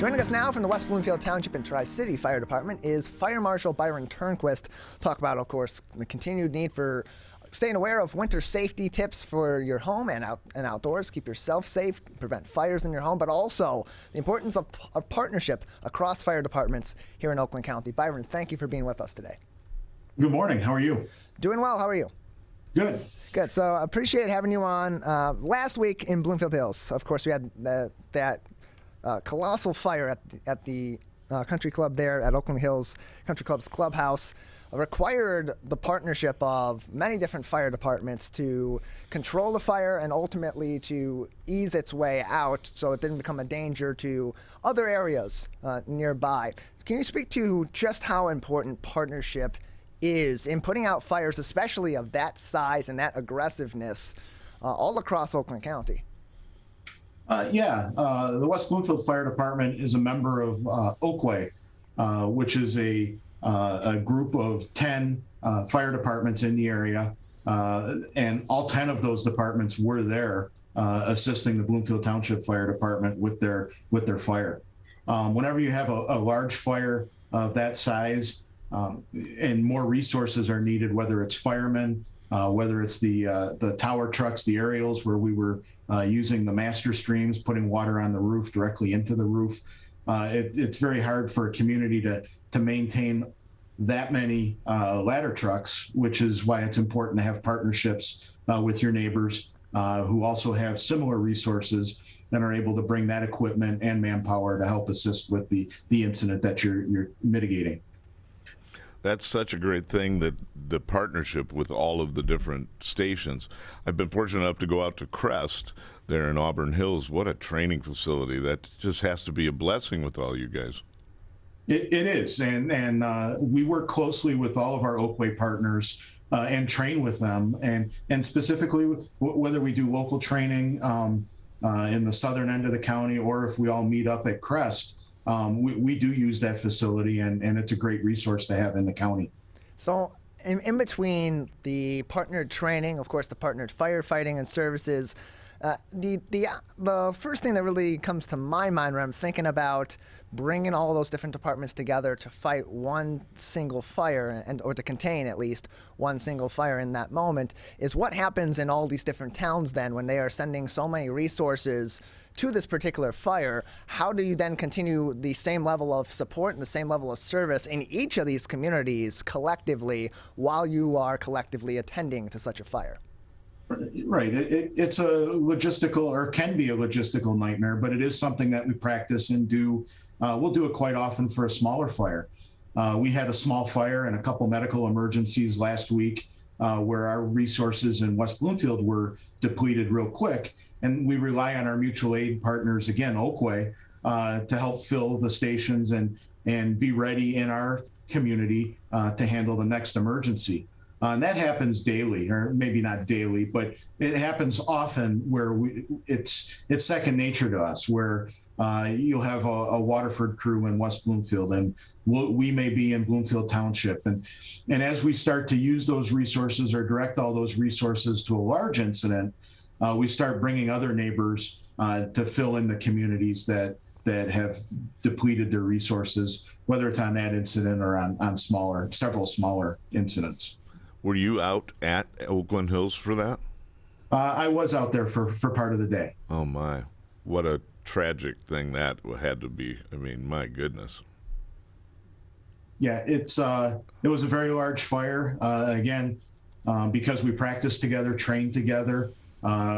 Joining us now from the West Bloomfield Township and Tri-City Fire Department is Fire Marshal Byron Turnquist. Talk about, of course, the continued need for staying aware of winter safety tips for your home and outdoors. Keep yourself safe, prevent fires in your home, but also the importance of partnership across fire departments here in Oakland County. Byron, thank you for being with us today. Good morning. How are you? Doing well. How are you? Good. Good. So I appreciate having you on. Last week in Bloomfield Hills, of course, we had that colossal fire at the country club there at Oakland Hills Country Club's clubhouse. Required the partnership of many different fire departments to control the fire and ultimately to ease its way out so it didn't become a danger to other areas nearby. Can you speak to just how important partnership is in putting out fires, especially of that size and that aggressiveness, all across Oakland County? The West Bloomfield Fire Department is a member of Oakway, which is a group of 10 fire departments in the area, and all 10 of those departments were there assisting the Bloomfield Township Fire Department with their fire. Whenever you have a large fire of that size, and more resources are needed, whether it's firemen, whether it's the tower trucks, the aerials, where we were using the master streams, putting water on the roof directly into the roof. It's very hard for a community to maintain that many ladder trucks, which is why it's important to have partnerships with your neighbors who also have similar resources and are able to bring that equipment and manpower to help assist with the incident that you're mitigating. That's such a great thing, that the partnership with all of the different stations. I've been fortunate enough to go out to Crest there in Auburn Hills. What a training facility. That just has to be a blessing with all you guys. It is, and we work closely with all of our Oakway partners and train with them, and specifically whether we do local training in the southern end of the county or if we all meet up at Crest. We do use that facility, and it's a great resource to have in the county. So in between the partnered training, of course, the partnered firefighting and services, the first thing that really comes to my mind when I'm thinking about bringing all those different departments together to fight one single fire, or to contain at least one single fire in that moment, is what happens in all these different towns then when they are sending so many resources to this particular fire. How do you then continue the same level of support and the same level of service in each of these communities collectively while you are collectively attending to such a fire? Right. It's a logistical, or can be a logistical nightmare, but it is something that we practice and do. We'll do it quite often for a smaller fire. We had a small fire and a couple medical emergencies last week where our resources in West Bloomfield were depleted real quick. And we rely on our mutual aid partners, again, Oakway, to help fill the stations and be ready in our community to handle the next emergency. And that happens daily, or maybe not daily, but it happens often where it's second nature to us, where you'll have a Waterford crew in West Bloomfield, and we may be in Bloomfield Township. And as we start to use those resources or direct all those resources to a large incident, we start bringing other neighbors to fill in the communities that have depleted their resources, whether it's on that incident or on several smaller incidents. Were you out at Oakland Hills for that? I was out there for part of the day. Oh my, what a tragic thing that had to be. I mean, my goodness. Yeah, it was a very large fire. Again, because we practiced together, trained together,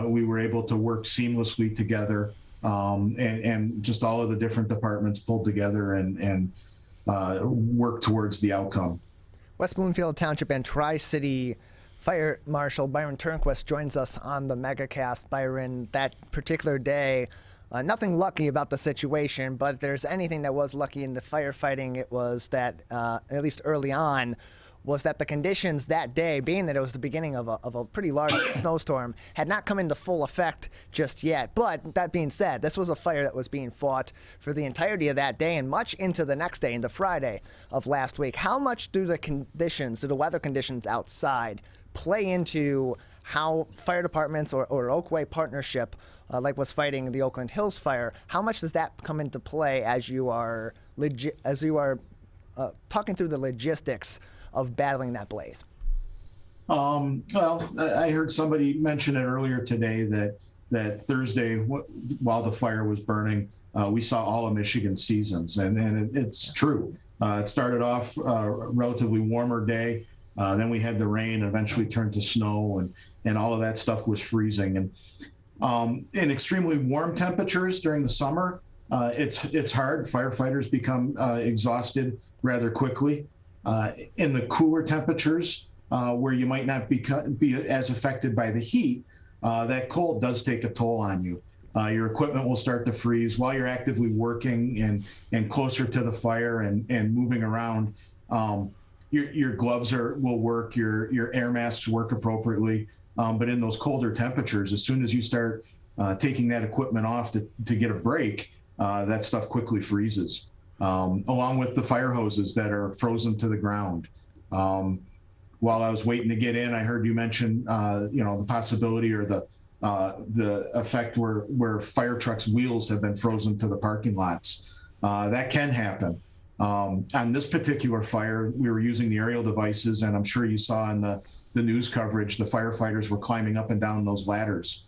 we were able to work seamlessly together, and just all of the different departments pulled together and worked towards the outcome. West Bloomfield Township and Tri-City Fire Marshal Byron Turnquist joins us on the MegaCast. Byron, that particular day, nothing lucky about the situation, but if there's anything that was lucky in the firefighting, it was that, at least early on, was that the conditions that day, being that it was the beginning of a pretty large snowstorm, had not come into full effect just yet. But that being said, this was a fire that was being fought for the entirety of that day and much into the next day, into Friday of last week. How much do the weather conditions outside play into how fire departments or Oakway partnership, like was fighting the Oakland Hills fire, how much does that come into play as you are talking through the logistics of battling that blaze? Well, I heard somebody mention it earlier today that Thursday, while the fire was burning, we saw all of Michigan's seasons, and it's true. It started off a relatively warmer day, then we had the rain, and eventually turned to snow, and all of that stuff was freezing. And in extremely warm temperatures during the summer, it's hard. Firefighters become exhausted rather quickly. In the cooler temperatures, where you might not be as affected by the heat, that cold does take a toll on you. Your equipment will start to freeze while you're actively working and closer to the fire and moving around. Your gloves will work, your air masks work appropriately. But in those colder temperatures, as soon as you start taking that equipment off to get a break, that stuff quickly freezes, along with the fire hoses that are frozen to the ground. While I was waiting to get in, I heard you mention, the possibility or the effect where fire trucks' wheels have been frozen to the parking lots. That can happen. On this particular fire, we were using the aerial devices, and I'm sure you saw in the news coverage, the firefighters were climbing up and down those ladders.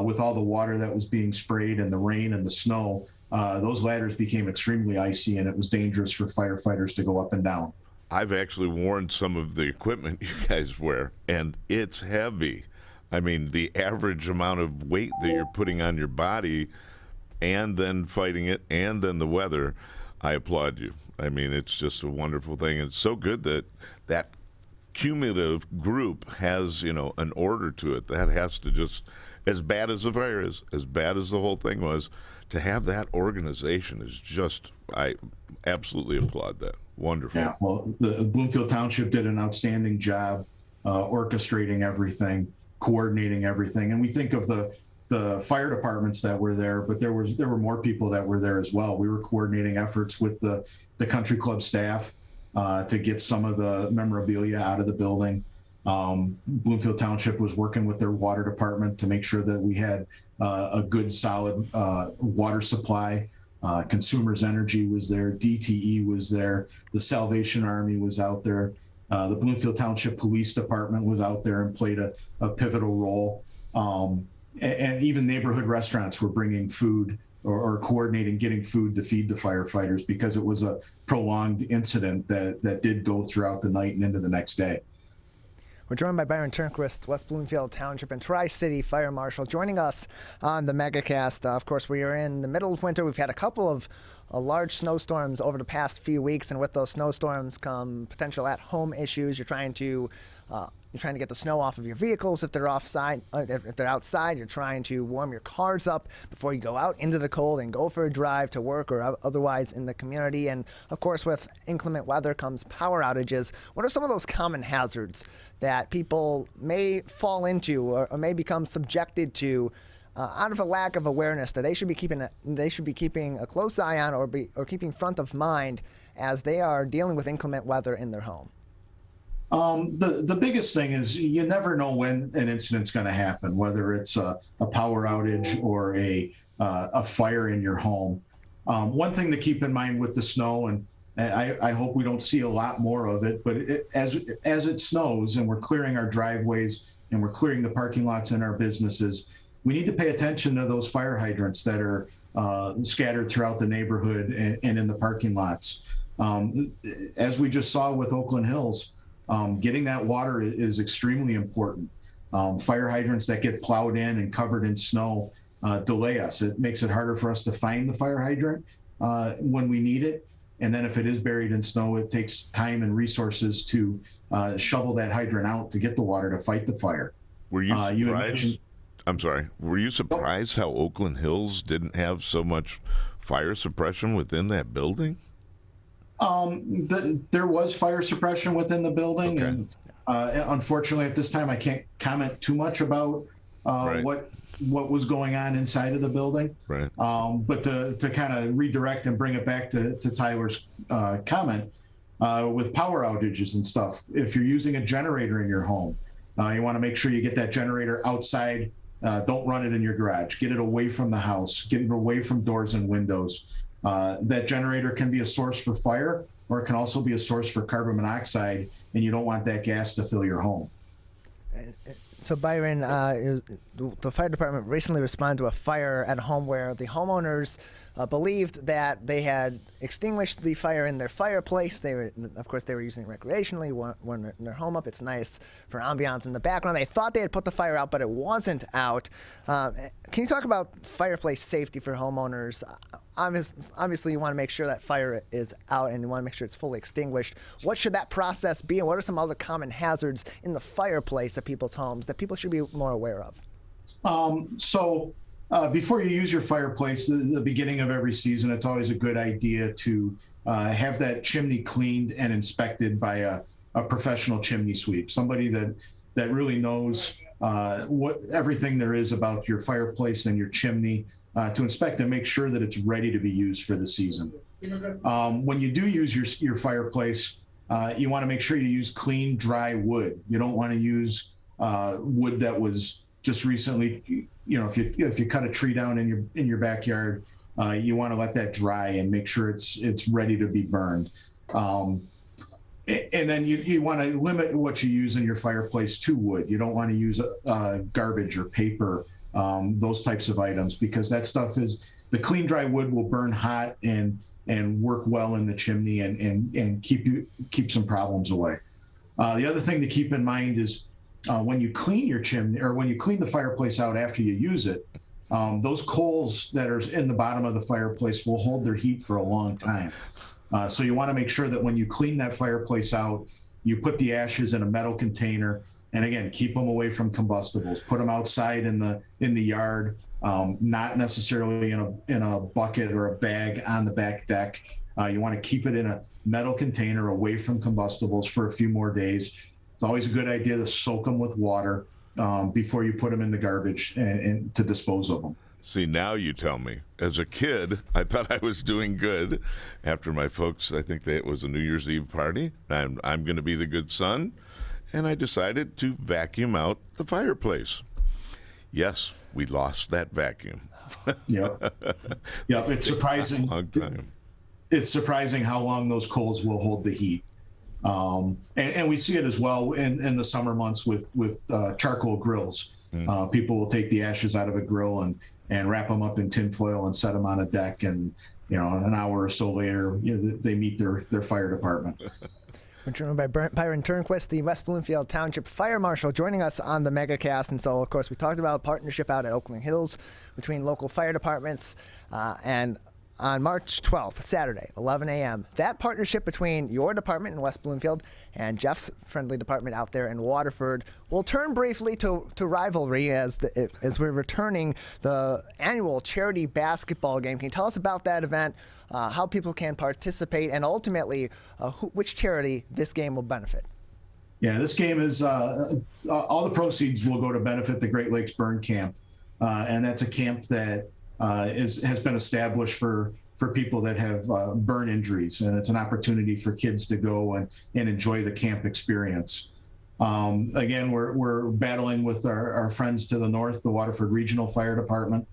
With all the water that was being sprayed and the rain and the snow, those ladders became extremely icy, and it was dangerous for firefighters to go up and down. I've actually worn some of the equipment you guys wear, and it's heavy. I mean, the average amount of weight that you're putting on your body and then fighting it and then the weather, I applaud you. I mean, it's just a wonderful thing. It's so good that that cumulative group has, an order to it. That has to just, as bad as the fire is, as bad as the whole thing was, to have that organization is just, I absolutely applaud that. Wonderful. Yeah, well, the Bloomfield Township did an outstanding job orchestrating everything, coordinating everything. And we think of the fire departments that were there, but there were more people that were there as well. We were coordinating efforts with the country club staff to get some of the memorabilia out of the building. Bloomfield Township was working with their water department to make sure that we had a good, solid water supply. Consumers Energy was there, DTE was there, the Salvation Army was out there, the Bloomfield Township Police Department was out there and played a pivotal role. And even neighborhood restaurants were bringing food or coordinating getting food to feed the firefighters, because it was a prolonged incident that did go throughout the night and into the next day. We're joined by Byron Turnquist, West Bloomfield Township and Tri-City Fire Marshal, joining us on the MegaCast. Of course, we are in the middle of winter. We've had a couple of large snowstorms over the past few weeks, and with those snowstorms come potential at-home issues. You're trying to get the snow off of your vehicles if they're outside. You're trying to warm your cars up before you go out into the cold and go for a drive to work or otherwise in the community. And of course, with inclement weather comes power outages. What are some of those common hazards that people may fall into or may become subjected to out of a lack of awareness that they should be keeping a close eye on or keeping front of mind as they are dealing with inclement weather in their home? The biggest thing is you never know when an incident's going to happen, whether it's a power outage or a fire in your home. One thing to keep in mind with the snow, and I hope we don't see a lot more of it, but as it snows and we're clearing our driveways and we're clearing the parking lots in our businesses, we need to pay attention to those fire hydrants that are scattered throughout the neighborhood and in the parking lots. As we just saw with Oakland Hills, getting that water is extremely important. Fire hydrants that get plowed in and covered in snow delay us. It makes it harder for us to find the fire hydrant when we need it. And then if it is buried in snow, it takes time and resources to shovel that hydrant out to get the water to fight the fire. Were you surprised? I'm sorry. Were you surprised how Oakland Hills didn't have so much fire suppression within that building? There was fire suppression within the building, okay. And unfortunately at this time I can't comment too much about right. what was going on inside of the building. Right. But to kind of redirect and bring it back to Tyler's comment, with power outages and stuff, if you're using a generator in your home, You want to make sure you get that generator outside. Don't run it in your garage. Get it away from the house. Get it away from doors and windows. That generator can be a source for fire, or it can also be a source for carbon monoxide, and you don't want that gas to fill your home. So Byron, the fire department recently responded to a fire at a home where the homeowners believed that they had extinguished the fire in their fireplace. Of course, they were using it recreationally. When their home up, it's nice for ambiance in the background. They thought they had put the fire out, but it wasn't out. Can you talk about fireplace safety for homeowners? Obviously, you want to make sure that fire is out and you want to make sure it's fully extinguished. What should that process be, and what are some other common hazards in the fireplace at people's homes that people should be more aware of? Before you use your fireplace, the beginning of every season, it's always a good idea to have that chimney cleaned and inspected by a professional chimney sweep, somebody that really knows what everything there is about your fireplace and your chimney, to inspect and make sure that it's ready to be used for the season. When you do use your fireplace, you want to make sure you use clean, dry wood. You don't want to use wood that was just recently, if you cut a tree down in your backyard, you want to let that dry and make sure it's ready to be burned. And then you want to limit what you use in your fireplace to wood. You don't want to use garbage or paper, those types of items, because that stuff the clean, dry wood will burn hot and work well in the chimney and keep some problems away. The other thing to keep in mind is when you clean your chimney, or when you clean the fireplace out after you use it, those coals that are in the bottom of the fireplace will hold their heat for a long time. So you want to make sure that when you clean that fireplace out, you put the ashes in a metal container, and again, keep them away from combustibles. Put them outside in the yard, not necessarily in a bucket or a bag on the back deck. You want to keep it in a metal container away from combustibles for a few more days. It's always a good idea to soak them with water before you put them in the garbage and to dispose of them. See, now you tell me. As a kid, I thought I was doing good. After my folks, I think it was a New Year's Eve party, I'm going to be the good son, and I decided to vacuum out the fireplace. Yes, we lost that vacuum. Yep. It's surprising. Long time. It's surprising how long those coals will hold the heat. And we see it as well in the summer months with charcoal grills. People will take the ashes out of a grill and wrap them up in tinfoil and set them on a deck, and an hour or so later, they meet their fire department. We're joined by Byron Turnquist, the West Bloomfield Township Fire Marshal, joining us on the MegaCast. And so, of course, we talked about a partnership out at Oakland Hills between local fire departments and on March 12th, Saturday, 11 a.m. That partnership between your department in West Bloomfield and Jeff's friendly department out there in Waterford will turn briefly to rivalry as we're returning the annual charity basketball game. Can you tell us about that event, how people can participate, and ultimately which charity this game will benefit? Yeah, this game is all the proceeds will go to benefit the Great Lakes Burn Camp, and that's a camp that has been established for people that have burn injuries, and it's an opportunity for kids to go and enjoy the camp experience. Again, we're battling with our friends to the north, the Waterford Regional Fire Department,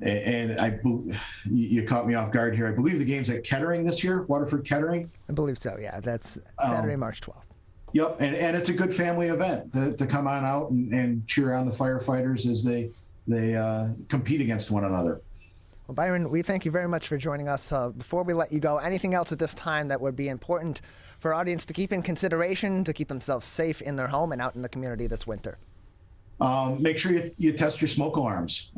and you caught me off guard here. I believe the game's at Kettering this year, Waterford Kettering. I believe so. Yeah, that's Saturday, March 12th. Yep, and it's a good family event to come on out and cheer on the firefighters as they compete against one another. Well, Byron, we thank you very much for joining us. Before we let you go, anything else at this time that would be important for our audience to keep in consideration to keep themselves safe in their home and out in the community this winter? Make sure you test your smoke alarms.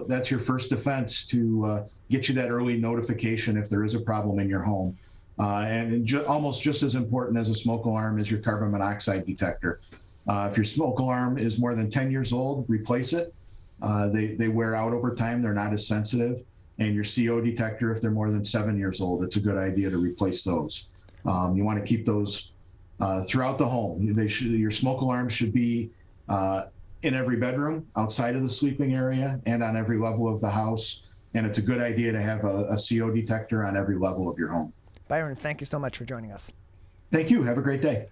That's your first defense to get you that early notification if there is a problem in your home. And almost just as important as a smoke alarm is your carbon monoxide detector. If your smoke alarm is more than 10 years old, replace it. They wear out over time. They're not as sensitive. And your CO detector, if they're more than 7 years old, it's a good idea to replace those. You want to keep those throughout the home. Your smoke alarms should be in every bedroom, outside of the sleeping area, and on every level of the house. And it's a good idea to have a CO detector on every level of your home. Byron, thank you so much for joining us. Thank you. Have a great day.